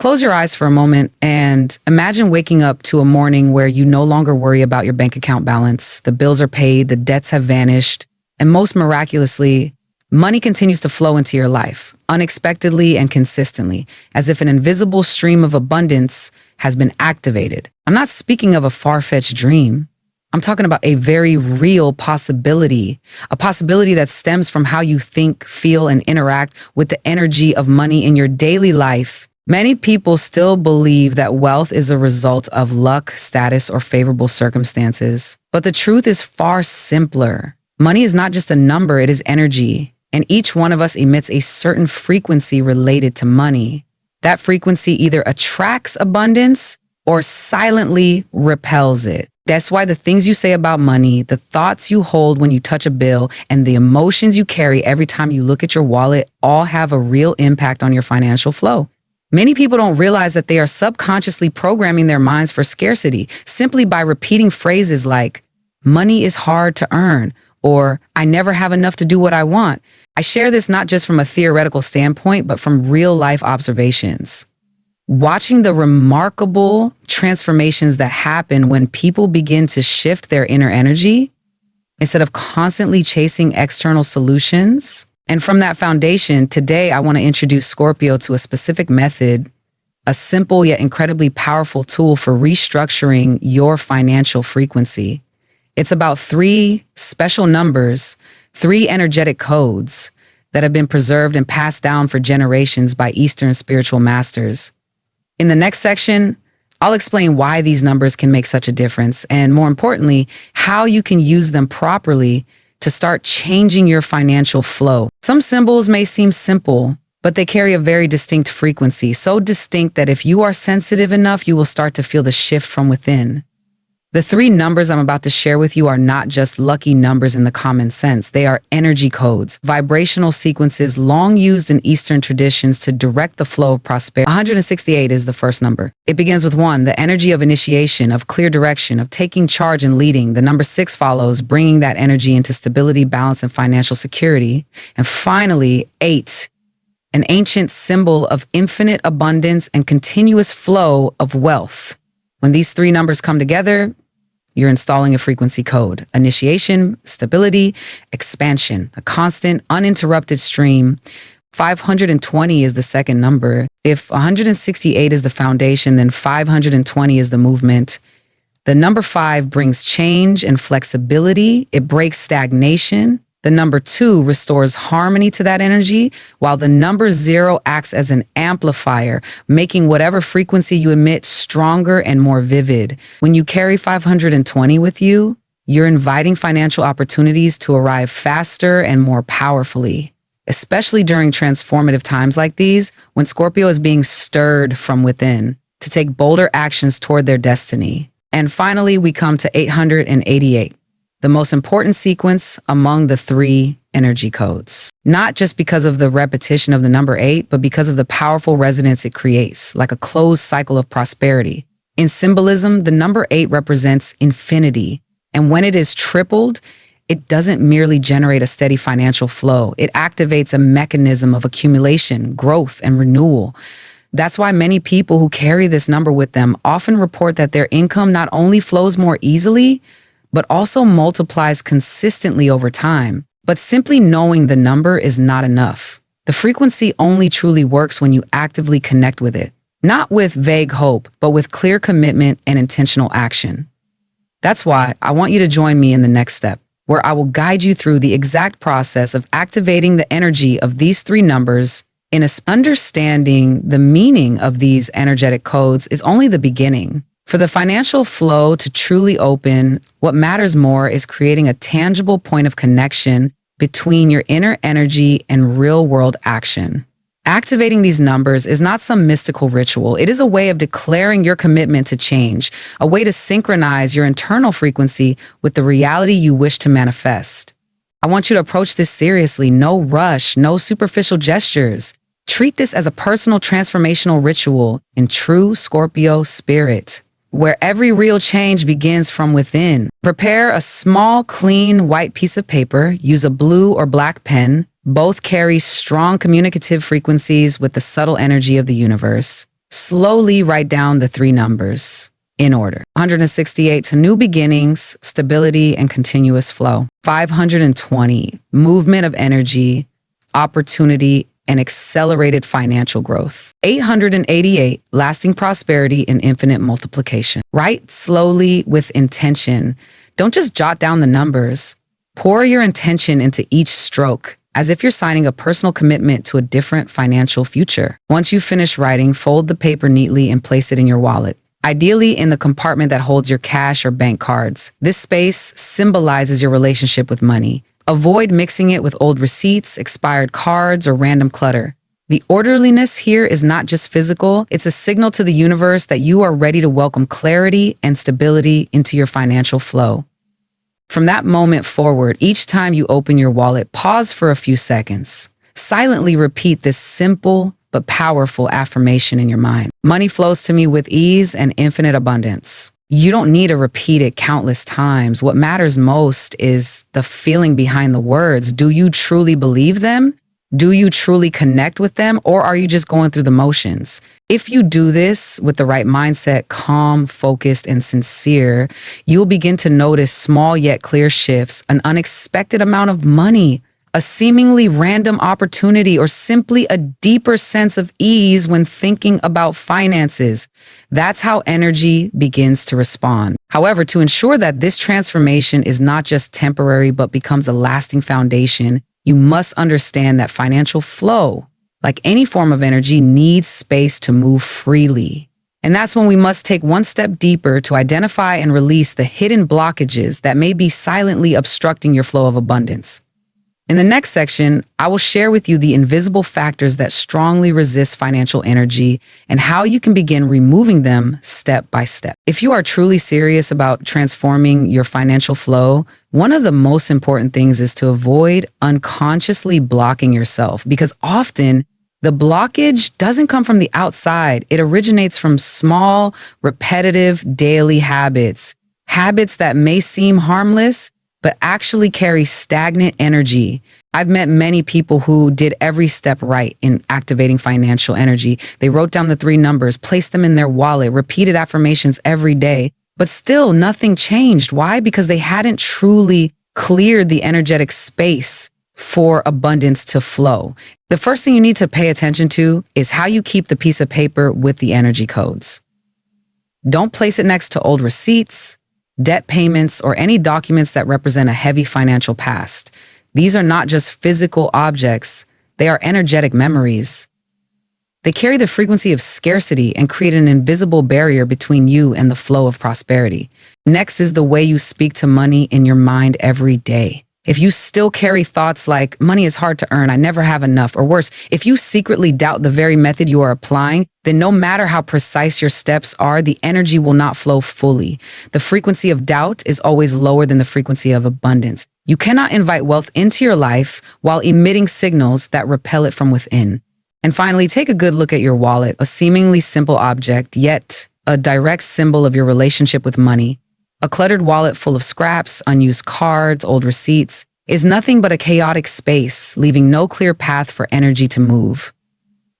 Close your eyes for a moment and imagine waking up to a morning where you no longer worry about your bank account balance. The bills are paid, the debts have vanished, and most miraculously, money continues to flow into your life, unexpectedly and consistently, as if an invisible stream of abundance has been activated. I'm not speaking of a far-fetched dream. I'm talking about a very real possibility, a possibility that stems from how you think, feel, and interact with the energy of money in your daily life. Many people still believe that wealth is a result of luck, status, or favorable circumstances. But the truth is far simpler. Money is not just a number, it is energy. And each one of us emits a certain frequency related to money. That frequency either attracts abundance or silently repels it. That's why the things you say about money, the thoughts you hold when you touch a bill, and the emotions you carry every time you look at your wallet all have a real impact on your financial flow. Many people don't realize that they are subconsciously programming their minds for scarcity simply by repeating phrases like, money is hard to earn, or I never have enough to do what I want. I share this not just from a theoretical standpoint, but from real life observations. Watching the remarkable transformations that happen when people begin to shift their inner energy instead of constantly chasing external solutions. And from that foundation, today I want to introduce Scorpio to a specific method, a simple yet incredibly powerful tool for restructuring your financial frequency. It's about 3 special numbers, 3 energetic codes that have been preserved and passed down for generations by Eastern spiritual masters. In the next section, I'll explain why these numbers can make such a difference, and more importantly, how you can use them properly to start changing your financial flow. Some symbols may seem simple, but they carry a very distinct frequency, so distinct that if you are sensitive enough, you will start to feel the shift from within. The 3 numbers I'm about to share with you are not just lucky numbers in the common sense. They are energy codes, vibrational sequences long used in Eastern traditions to direct the flow of prosperity. 168 is the first number. It begins with 1, the energy of initiation, of clear direction, of taking charge and leading. The number 6 follows, bringing that energy into stability, balance, and financial security. And finally, 8, an ancient symbol of infinite abundance and continuous flow of wealth. When these 3 numbers come together, you're installing a frequency code: initiation, stability, expansion, a constant, uninterrupted stream. 520 is the second number. If 168 is the foundation, then 520 is the movement. The number 5 brings change and flexibility. It breaks stagnation. The number 2 restores harmony to that energy, while the number 0 acts as an amplifier, making whatever frequency you emit stronger and more vivid. When you carry 520 with you, you're inviting financial opportunities to arrive faster and more powerfully, especially during transformative times like these, when Scorpio is being stirred from within to take bolder actions toward their destiny. And finally, we come to 888. The most important sequence among the 3 energy codes. Not just because of the repetition of the number 8, but because of the powerful resonance it creates, like a closed cycle of prosperity. In symbolism, the number 8 represents infinity. And when it is tripled, it doesn't merely generate a steady financial flow. It activates a mechanism of accumulation, growth, and renewal. That's why many people who carry this number with them often report that their income not only flows more easily, but also multiplies consistently over time. But simply knowing the number is not enough. The frequency only truly works when you actively connect with it, not with vague hope, but with clear commitment and intentional action. That's why I want you to join me in the next step, where I will guide you through the exact process of activating the energy of these 3 numbers. Understanding the meaning of these energetic codes is only the beginning. For the financial flow to truly open, what matters more is creating a tangible point of connection between your inner energy and real-world action. Activating these numbers is not some mystical ritual. It is a way of declaring your commitment to change, a way to synchronize your internal frequency with the reality you wish to manifest. I want you to approach this seriously. No rush, no superficial gestures. Treat this as a personal transformational ritual in true Scorpio spirit, where every real change begins from within. Prepare a small, clean, white piece of paper. Use a blue or black pen. Both carry strong communicative frequencies with the subtle energy of the universe. Slowly write down the three numbers in order. 168 to new beginnings, stability, and continuous flow. 520, movement of energy, opportunity, and accelerated financial growth. 888, lasting prosperity and infinite multiplication. Write slowly with intention. Don't just jot down the numbers. Pour your intention into each stroke, as if you're signing a personal commitment to a different financial future. Once you finish writing, fold the paper neatly and place it in your wallet, ideally in the compartment that holds your cash or bank cards. This space symbolizes your relationship with money. Avoid mixing it with old receipts, expired cards, or random clutter. The orderliness here is not just physical, it's a signal to the universe that you are ready to welcome clarity and stability into your financial flow. From that moment forward, each time you open your wallet, pause for a few seconds. Silently repeat this simple but powerful affirmation in your mind. Money flows to me with ease and infinite abundance. You don't need to repeat it countless times. What matters most is the feeling behind the words. Do you truly believe them? Do you truly connect with them, or are you just going through the motions? If you do this with the right mindset, calm, focused, and sincere, you'll begin to notice small yet clear shifts, an unexpected amount of money, a seemingly random opportunity, or simply a deeper sense of ease when thinking about finances. That's how energy begins to respond. However, to ensure that this transformation is not just temporary but becomes a lasting foundation, you must understand that financial flow, like any form of energy, needs space to move freely. And that's when we must take one step deeper to identify and release the hidden blockages that may be silently obstructing your flow of abundance. In the next section, I will share with you the invisible factors that strongly resist financial energy and how you can begin removing them step by step. If you are truly serious about transforming your financial flow, one of the most important things is to avoid unconsciously blocking yourself, because often the blockage doesn't come from the outside. It originates from small, repetitive, daily habits that may seem harmless, but actually carry stagnant energy. I've met many people who did every step right in activating financial energy. They wrote down the three numbers, placed them in their wallet, repeated affirmations every day, but still nothing changed. Why? Because they hadn't truly cleared the energetic space for abundance to flow. The first thing you need to pay attention to is how you keep the piece of paper with the energy codes. Don't place it next to old receipts, debt payments, or any documents that represent a heavy financial past. These are not just physical objects, they are energetic memories. They carry the frequency of scarcity and create an invisible barrier between you and the flow of prosperity. Next is the way you speak to money in your mind every day. If you still carry thoughts like, money is hard to earn, I never have enough, or worse, if you secretly doubt the very method you are applying, then no matter how precise your steps are, the energy will not flow fully. The frequency of doubt is always lower than the frequency of abundance. You cannot invite wealth into your life while emitting signals that repel it from within. And finally, take a good look at your wallet, a seemingly simple object, yet a direct symbol of your relationship with money. A cluttered wallet full of scraps, unused cards, old receipts is nothing but a chaotic space, leaving no clear path for energy to move.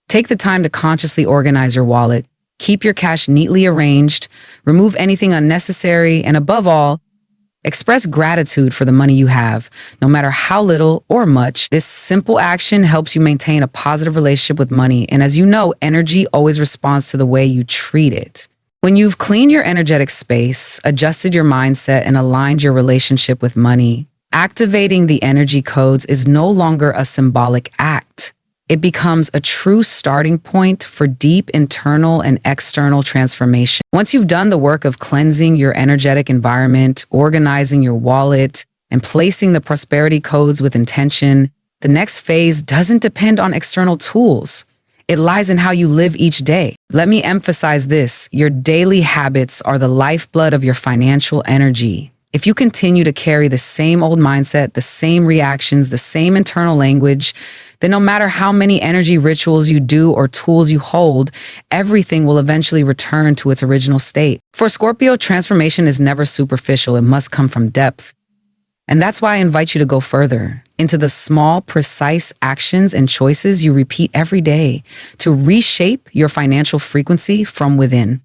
Take the time to consciously organize your wallet, keep your cash neatly arranged, remove anything unnecessary, and above all, express gratitude for the money you have, no matter how little or much. This simple action helps you maintain a positive relationship with money, and as you know, energy always responds to the way you treat it. When you've cleaned your energetic space, adjusted your mindset, and aligned your relationship with money, activating the energy codes is no longer a symbolic act. It becomes a true starting point for deep internal and external transformation. Once you've done the work of cleansing your energetic environment, organizing your wallet, and placing the prosperity codes with intention, the next phase doesn't depend on external tools. It lies in how you live each day. Let me emphasize this. Your daily habits are the lifeblood of your financial energy. If you continue to carry the same old mindset, the same reactions, the same internal language, then no matter how many energy rituals you do or tools you hold, everything will eventually return to its original state. For Scorpio, transformation is never superficial. It must come from depth. And that's why I invite you to go further into the small, precise actions and choices you repeat every day to reshape your financial frequency from within.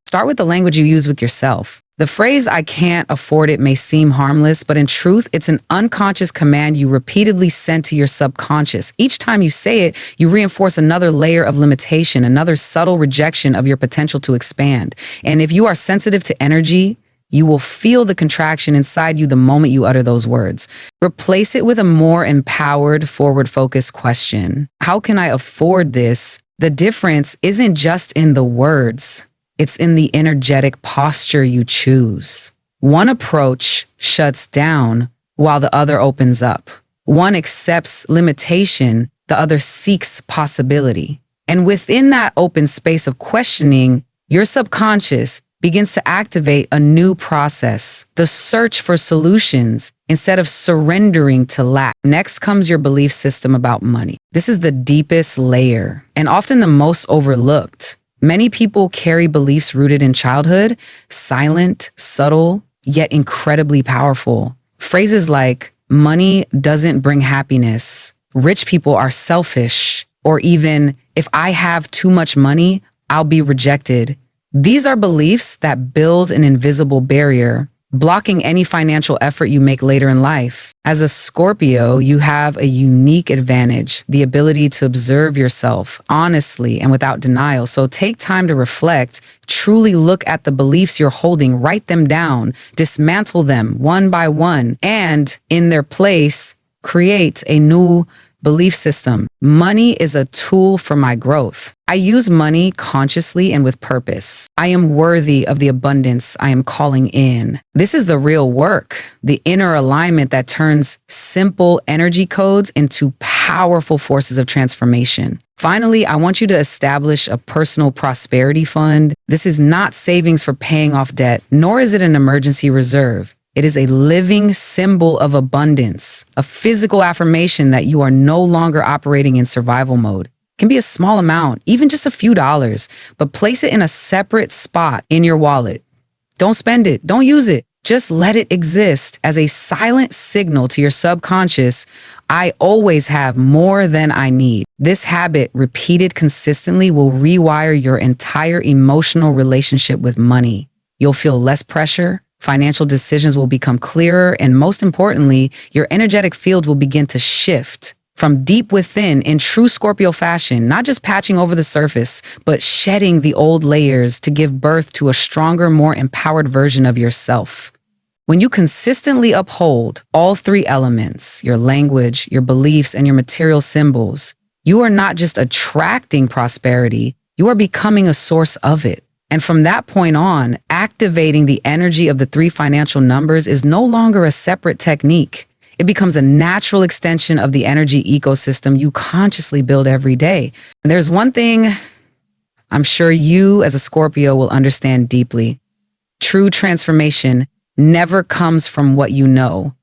Start with the language you use with yourself. The phrase, "I can't afford it," may seem harmless, but in truth, it's an unconscious command you repeatedly send to your subconscious. Each time you say it, you reinforce another layer of limitation, another subtle rejection of your potential to expand. And if you are sensitive to energy, you will feel the contraction inside you the moment you utter those words. Replace it with a more empowered, forward-focused question. How can I afford this? The difference isn't just in the words. It's in the energetic posture you choose. One approach shuts down while the other opens up. One accepts limitation, the other seeks possibility. And within that open space of questioning, your subconscious begins to activate a new process, the search for solutions instead of surrendering to lack. Next comes your belief system about money. This is the deepest layer and often the most overlooked. Many people carry beliefs rooted in childhood, silent, subtle, yet incredibly powerful. Phrases like, "Money doesn't bring happiness," "Rich people are selfish," or even, "If I have too much money, I'll be rejected." These are beliefs that build an invisible barrier, blocking any financial effort you make later in life. As a Scorpio, you have a unique advantage, the ability to observe yourself honestly and without denial. So take time to reflect, truly look at the beliefs you're holding, write them down, dismantle them one by one, and in their place, create a new belief system. Money is a tool for my growth. I use money consciously and with purpose. I am worthy of the abundance I am calling in. This is the real work, the inner alignment that turns simple energy codes into powerful forces of transformation. Finally, I want you to establish a personal prosperity fund. This is not savings for paying off debt, nor is it an emergency reserve. It is a living symbol of abundance, a physical affirmation that you are no longer operating in survival mode. It can be a small amount, even just a few dollars, but place it in a separate spot in your wallet. Don't spend it. Don't use it. Just let it exist as a silent signal to your subconscious. I always have more than I need. This habit, repeated consistently, will rewire your entire emotional relationship with money. You'll feel less pressure. Financial decisions will become clearer, and most importantly, your energetic field will begin to shift from deep within in true Scorpio fashion, not just patching over the surface, but shedding the old layers to give birth to a stronger, more empowered version of yourself. When you consistently uphold all three elements, your language, your beliefs, and your material symbols, you are not just attracting prosperity, you are becoming a source of it. And from that point on, activating the energy of the three financial numbers is no longer a separate technique. It becomes a natural extension of the energy ecosystem you consciously build every day. And there's one thing I'm sure you as a Scorpio will understand deeply. True transformation never comes from what you know.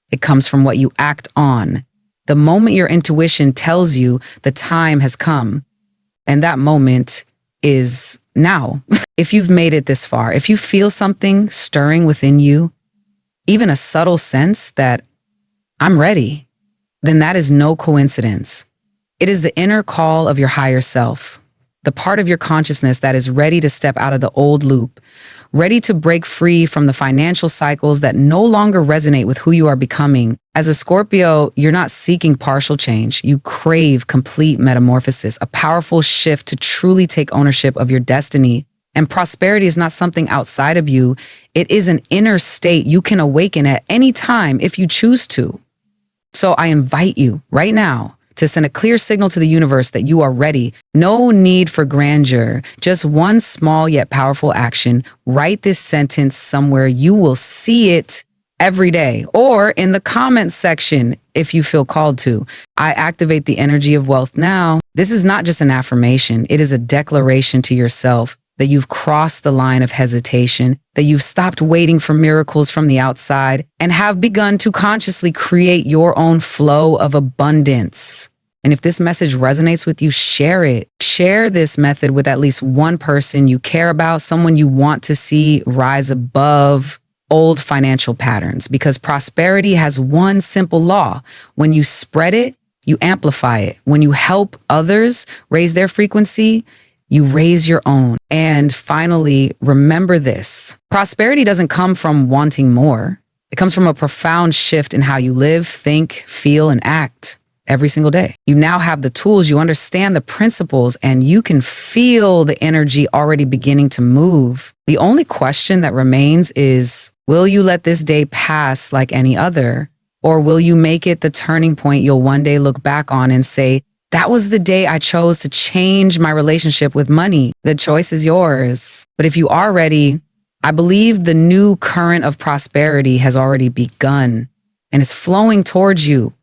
It comes from what you act on. The moment your intuition tells you the time has come, and that moment is now. If you've made it this far, if you feel something stirring within you, even a subtle sense that I'm ready, then that is no coincidence. It is the inner call of your higher self, the part of your consciousness that is ready to step out of the old loop, ready to break free from the financial cycles that no longer resonate with who you are becoming. As a Scorpio, you're not seeking partial change. You crave complete metamorphosis, a powerful shift to truly take ownership of your destiny. And prosperity is not something outside of you. It is an inner state you can awaken at any time if you choose to. So I invite you right now to send a clear signal to the universe that you are ready. No need for grandeur, just one small yet powerful action. Write this sentence somewhere. You will see it every day, or in the comments section if you feel called to. I activate the energy of wealth now. This is not just an affirmation. It is a declaration to yourself that you've crossed the line of hesitation, that you've stopped waiting for miracles from the outside, and have begun to consciously create your own flow of abundance. And if this message resonates with you, share it. Share this method with at least one person you care about, someone you want to see rise above old financial patterns, because prosperity has one simple law. When you spread it, you amplify it. When you help others raise their frequency, you raise your own. And finally, remember this. Prosperity doesn't come from wanting more. It comes from a profound shift in how you live, think, feel, and act every single day. You now have the tools, you understand the principles, and you can feel the energy already beginning to move. The only question that remains is, will you let this day pass like any other? Or will you make it the turning point you'll one day look back on and say, that was the day I chose to change my relationship with money? The choice is yours. But if you are ready, I believe the new current of prosperity has already begun and is flowing towards you